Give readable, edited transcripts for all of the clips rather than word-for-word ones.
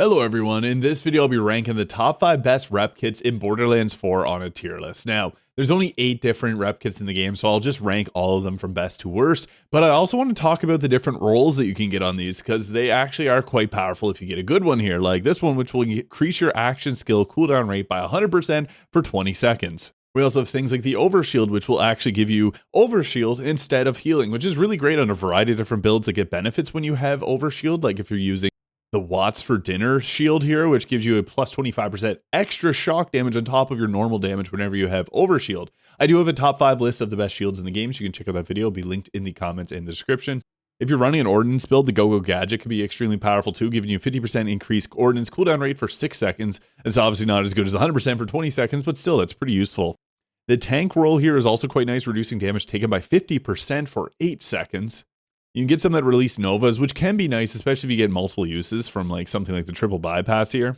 Hello everyone, in this video I'll be ranking the top 5 best rep kits in Borderlands 4 on a tier list. Now, there's only 8 different rep kits in the game, so I'll just rank all of them from best to worst, but I also want to talk about the different roles that you can get on these, because they actually are quite powerful if you get a good one here, like this one, which will increase your action skill cooldown rate by 100% for 20 seconds. We also have things like the overshield, which will actually give you overshield instead of healing, which is really great on a variety of different builds that get benefits when you have overshield, like if you're using the Watts for Dinner shield here, which gives you a plus 25% extra shock damage on top of your normal damage whenever you have overshield. I do have a top 5 list of the best shields in the game, so you can check out that video. It'll be linked in the comments and the description. If you're running an ordnance build, the Go-Go Gadget can be extremely powerful too, giving you 50% increased ordnance cooldown rate for 6 seconds. It's obviously not as good as 100% for 20 seconds, but still, that's pretty useful. The tank roll here is also quite nice, reducing damage taken by 50% for 8 seconds. You can get some that release Novas, which can be nice, especially if you get multiple uses from like something like the triple bypass here.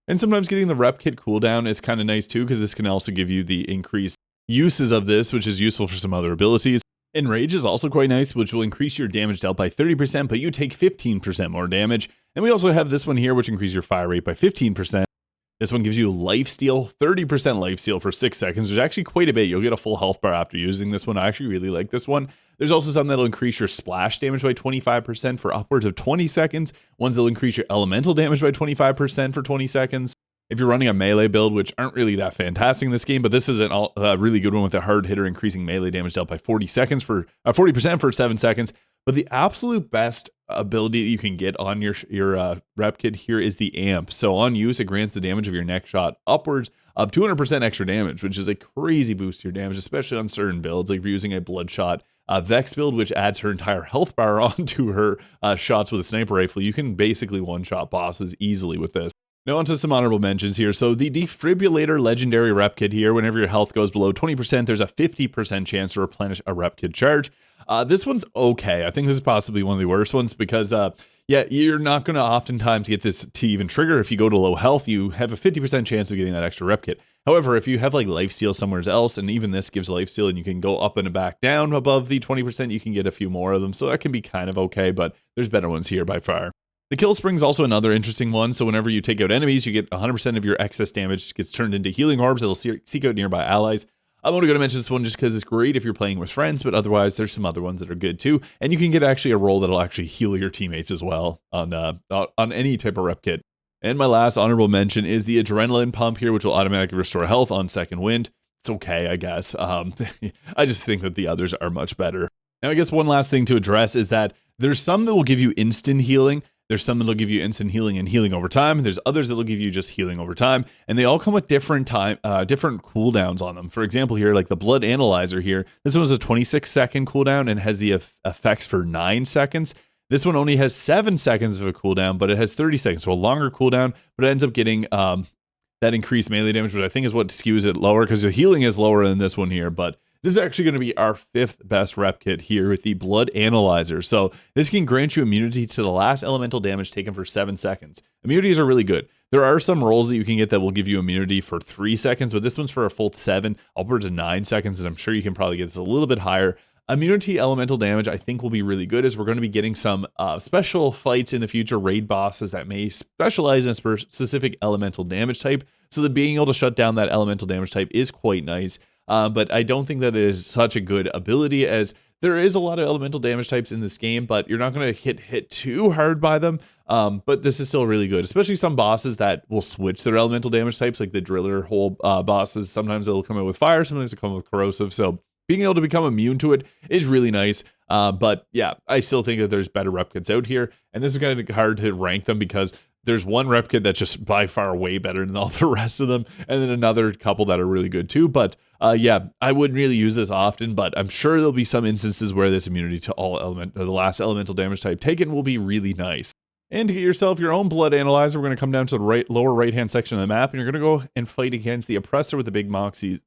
And sometimes getting the Repkit cooldown is kind of nice too, because this can also give you the increased uses of this, which is useful for some other abilities. Enrage is also quite nice, which will increase your damage dealt by 30%, but you take 15% more damage. And we also have this one here, which increases your fire rate by 15%. This one gives you lifesteal, 30% lifesteal for 6 seconds, which is actually quite a bit. You'll get a full health bar after using this one. I actually really like this one. There's also some that'll increase your splash damage by 25% for upwards of 20 seconds. Ones that'll increase your elemental damage by 25% for 20 seconds. If you're running a melee build, which aren't really that fantastic in this game, but this is a really good one with a hard hitter, increasing melee damage dealt by 40% for 7 seconds. But the absolute best ability that you can get on your rep kit here is the amp. So on use, it grants the damage of your next shot upwards of 200% extra damage, which is a crazy boost to your damage, especially on certain builds. Like if you're using a bloodshot Vex build, which adds her entire health bar onto her shots with a sniper rifle, you can basically one-shot bosses easily with this. Now onto some honorable mentions here. So the Defibrillator Legendary Rep Kit here, whenever your health goes below 20%, there's a 50% chance to replenish a Rep Kit charge. This one's okay. I think this is possibly one of the worst ones because, yeah, you're not going to oftentimes get this to even trigger. If you go to low health, you have a 50% chance of getting that extra Rep Kit. However, if you have like lifesteal somewhere else, and even this gives lifesteal and you can go up and back down above the 20%, you can get a few more of them. So that can be kind of okay, but there's better ones here by far. The Kill Spring is also another interesting one. So whenever you take out enemies, you get 100% of your excess damage gets turned into healing orbs that'll seek out nearby allies. I'm only going to mention this one just because it's great if you're playing with friends, but otherwise there's some other ones that are good too. And you can get actually a role that'll actually heal your teammates as well on any type of rep kit. And my last honorable mention is the Adrenaline Pump here, which will automatically restore health on second wind. It's okay, I guess. I just think that the others are much better. Now, I guess one last thing to address is that there's some that will give you instant healing. There's some that'll give you instant healing and healing over time. There's others that'll give you just healing over time. And they all come with different cooldowns on them. For example here, like the Blood Analyzer here, this one was a 26-second cooldown and has the effects for 9 seconds. This one only has 7 seconds of a cooldown, but it has 30 seconds, so a longer cooldown, but it ends up getting that increased melee damage, which I think is what skews it lower, because the healing is lower than this one here, but this is actually going to be our 5th best rep kit here with the Blood Analyzer. So this can grant you immunity to the last elemental damage taken for 7 seconds. Immunities are really good. There are some roles that you can get that will give you immunity for 3 seconds, but this one's for a full 7, upwards of 9 seconds, and I'm sure you can probably get this a little bit higher. Immunity elemental damage I think will be really good, as we're going to be getting some special fights in the future, raid bosses that may specialize in a specific elemental damage type. So that being able to shut down that elemental damage type is quite nice. But I don't think that it is such a good ability, as there is a lot of elemental damage types in this game, but you're not going to hit too hard by them. But this is still really good, especially some bosses that will switch their elemental damage types, like the driller hole bosses. Sometimes they'll come out with fire, sometimes they'll come with corrosive. So being able to become immune to it is really nice. But yeah, I still think that there's better rep kits out here. And this is kind of hard to rank them because there's one rep kit that's just by far way better than all the rest of them, and then another couple that are really good too. But yeah, I wouldn't really use this often, but I'm sure there'll be some instances where this immunity to the last elemental damage type taken will be really nice. And to get yourself your own Blood Analyzer, we're going to come down to the lower right-hand section of the map, and you're going to go and fight against the Oppressor with the big Moxie's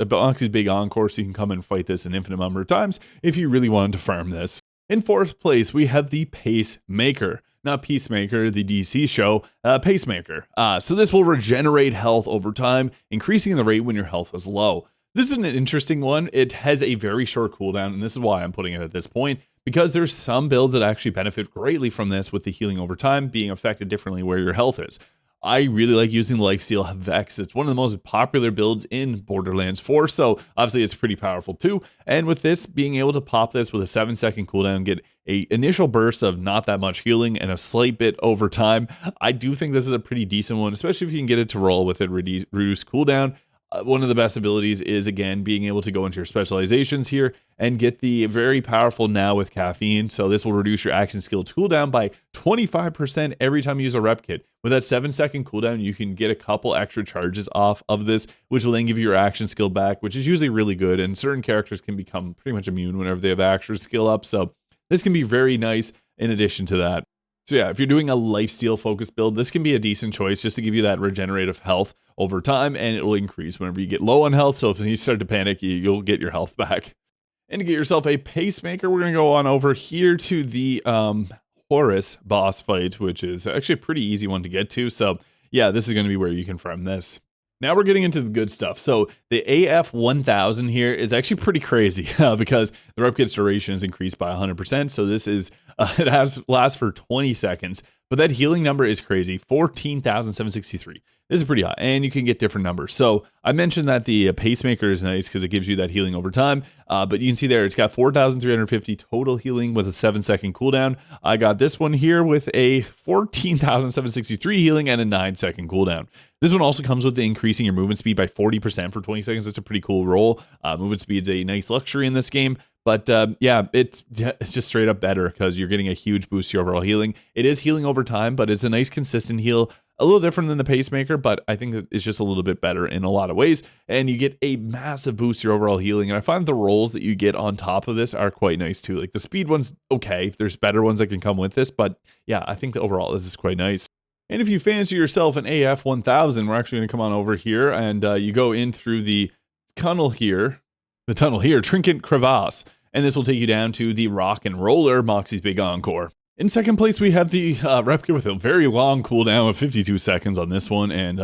Big Encore, so you can come and fight this an infinite number of times if you really wanted to farm this. In 4th place, we have the Pacemaker. Not Peacemaker, the DC show, Pacemaker. So this will regenerate health over time, increasing the rate when your health is low. This is an interesting one. It has a very short cooldown, and this is why I'm putting it at this point, because there's some builds that actually benefit greatly from this, with the healing over time being affected differently where your health is. I really like using Lifesteal Vex. It's one of the most popular builds in Borderlands 4, so obviously it's pretty powerful too. And with this, being able to pop this with a 7-second cooldown, get a initial burst of not that much healing and a slight bit over time, I do think this is a pretty decent one, especially if you can get it to roll with it, reduce cooldown. One of the best abilities is, again, being able to go into your specializations here and get the very powerful Now with Caffeine. So this will reduce your action skill cooldown by 25% every time you use a Repkit. With that 7-second cooldown, you can get a couple extra charges off of this, which will then give you your action skill back, which is usually really good. And certain characters can become pretty much immune whenever they have action skill up. So this can be very nice in addition to that. So yeah, if you're doing a lifesteal focused build, this can be a decent choice just to give you that regenerative health over time, and it will increase whenever you get low on health. So if you start to panic, you'll get your health back. And to get yourself a pacemaker, we're going to go on over here to the Horus boss fight, which is actually a pretty easy one to get to. So yeah, this is going to be where you can farm this. Now we're getting into the good stuff. So the AF 1000 here is actually pretty crazy because the Repkit's duration is increased by 100%. So this is, lasts for 20 seconds, but that healing number is crazy, 14,763. This is pretty high, and you can get different numbers. So I mentioned that the pacemaker is nice because it gives you that healing over time, but you can see there it's got 4,350 total healing with a 7-second cooldown. I got this one here with a 14,763 healing and a 9-second cooldown. This one also comes with the increasing your movement speed by 40% for 20 seconds. That's a pretty cool roll. Movement speed is a nice luxury in this game. But yeah, it's just straight up better because you're getting a huge boost to your overall healing. It is healing over time, but it's a nice consistent heal. A little different than the pacemaker, but I think that it's just a little bit better in a lot of ways. And you get a massive boost to your overall healing. And I find the rolls that you get on top of this are quite nice too. Like the speed one's okay. There's better ones that can come with this, but yeah, I think that overall this is quite nice. And if you fancy yourself an AF 1000, we're actually going to come on over here and you go in through the tunnel here, Trinket Crevasse. And this will take you down to the Rock and Roller, Moxie's Big Encore. In second place, we have the Repkit with a very long cooldown of 52 seconds on this one and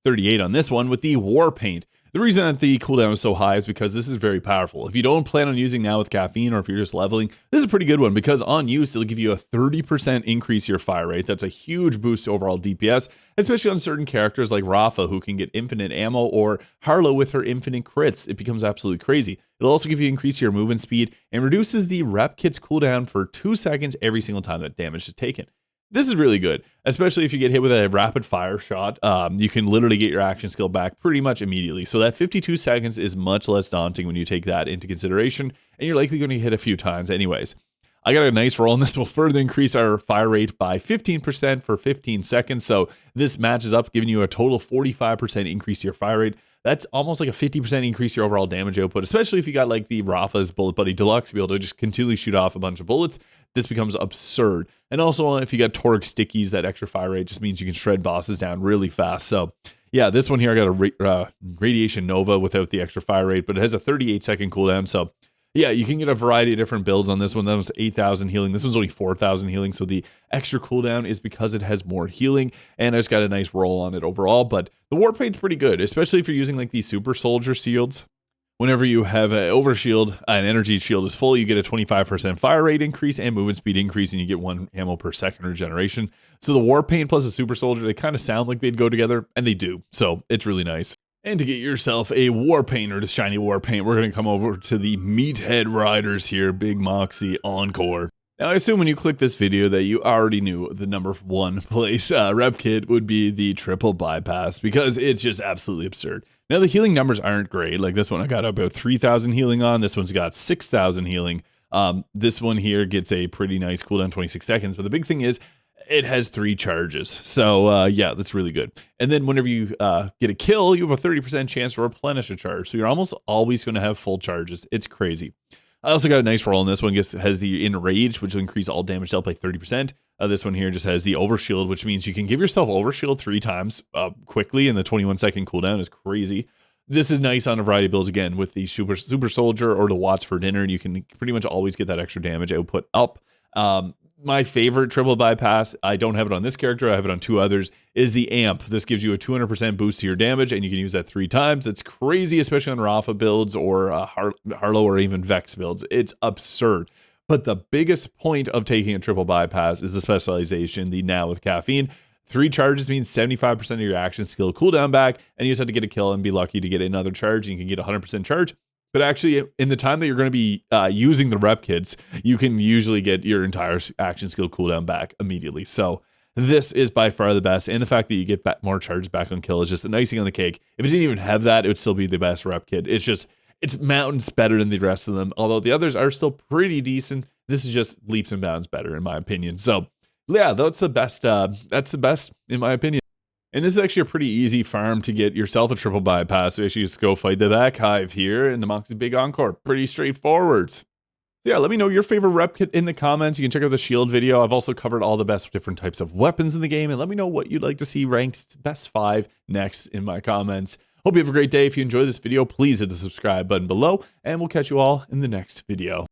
38 on this one with the War Paint. The reason that the cooldown is so high is because this is very powerful. If you don't plan on using Now with Caffeine, or if you're just leveling, this is a pretty good one because on use, it'll give you a 30% increase your fire rate. That's a huge boost to overall DPS, especially on certain characters like Rafa, who can get infinite ammo, or Harlow with her infinite crits. It becomes absolutely crazy. It'll also give you increase your movement speed and reduces the Repkit's cooldown for 2 seconds every single time that damage is taken. This is really good, especially if you get hit with a rapid fire shot. You can literally get your action skill back pretty much immediately. So that 52 seconds is much less daunting when you take that into consideration, and you're likely going to hit a few times anyways. I got a nice roll, and this will further increase our fire rate by 15% for 15 seconds. So this matches up, giving you a total 45% increase to your fire rate. That's almost like a 50% increase to your overall damage output, especially if you got like the Rafa's Bullet Buddy Deluxe to be able to just continually shoot off a bunch of bullets. This becomes absurd. And also, if you got Torque Stickies, that extra fire rate just means you can shred bosses down really fast. So yeah, this one here, I got a Radiation Nova without the extra fire rate, but it has a 38-second cooldown. So yeah, you can get a variety of different builds on this one. That was 8,000 healing. This one's only 4,000 healing. So the extra cooldown is because it has more healing. And I just got a nice roll on it overall. But the War Paint's pretty good, especially if you're using like these Super Soldier shields. Whenever you have an overshield, an energy shield is full, you get a 25% fire rate increase and movement speed increase, and you get 1 ammo per second regeneration. So the War Paint plus a Super Soldier, they kind of sound like they'd go together, and they do. So it's really nice. And to get yourself a War Paint or the shiny War Paint, we're going to come over to the Meathead Riders here, Big Moxie Encore. Now, I assume when you click this video that you already knew the number 1 place Repkit would be the Triple Bypass, because it's just absolutely absurd. Now, the healing numbers aren't great. Like this one, I got about 3,000 healing on. This one's got 6,000 healing. This one here gets a pretty nice cooldown, 26 seconds. But the big thing is, it has 3 charges. So yeah, that's really good. And then whenever you get a kill, you have a 30% chance to replenish a charge. So you're almost always going to have full charges. It's crazy. I also got a nice roll on this one. Has the Enrage, which will increase all damage dealt by 30%. This one here just has the Overshield, which means you can give yourself Overshield 3 times quickly, and the 21-second cooldown is crazy. This is nice on a variety of builds, again, with the Super Soldier or the Watts for Dinner, and you can pretty much always get that extra damage output up. My favorite Triple Bypass, I don't have it on this character, I have it on 2 others, is the Amp. This gives you a 200% boost to your damage, and you can use that 3 times. It's crazy, especially on Rafa builds or Harlow or even Vex builds. It's absurd. But the biggest point of taking a Triple Bypass is the specialization, the Now with Caffeine. 3 charges means 75% of your action skill cooldown back, and you just have to get a kill and be lucky to get another charge, and you can get 100% charge. But actually, in the time that you're going to be using the Repkits, you can usually get your entire action skill cooldown back immediately. So this is by far the best, and the fact that you get more charges back on kill is just an icing on the cake. If it didn't even have that, it would still be the best Repkit. It's mountains better than the rest of them, although the others are still pretty decent. This is just leaps and bounds better, in my opinion. So yeah, that's the best. That's the best, in my opinion. And this is actually a pretty easy farm to get yourself a triple bypass. So actually just go fight the back hive here in the Moxie Big Encore. Pretty straightforward. So yeah, let me know your favorite Repkit in the comments. You can check out the shield video. I've also covered all the best different types of weapons in the game. And let me know what you'd like to see ranked best 5 next in my comments. Hope you have a great day. If you enjoyed this video, please hit the subscribe button below. And we'll catch you all in the next video.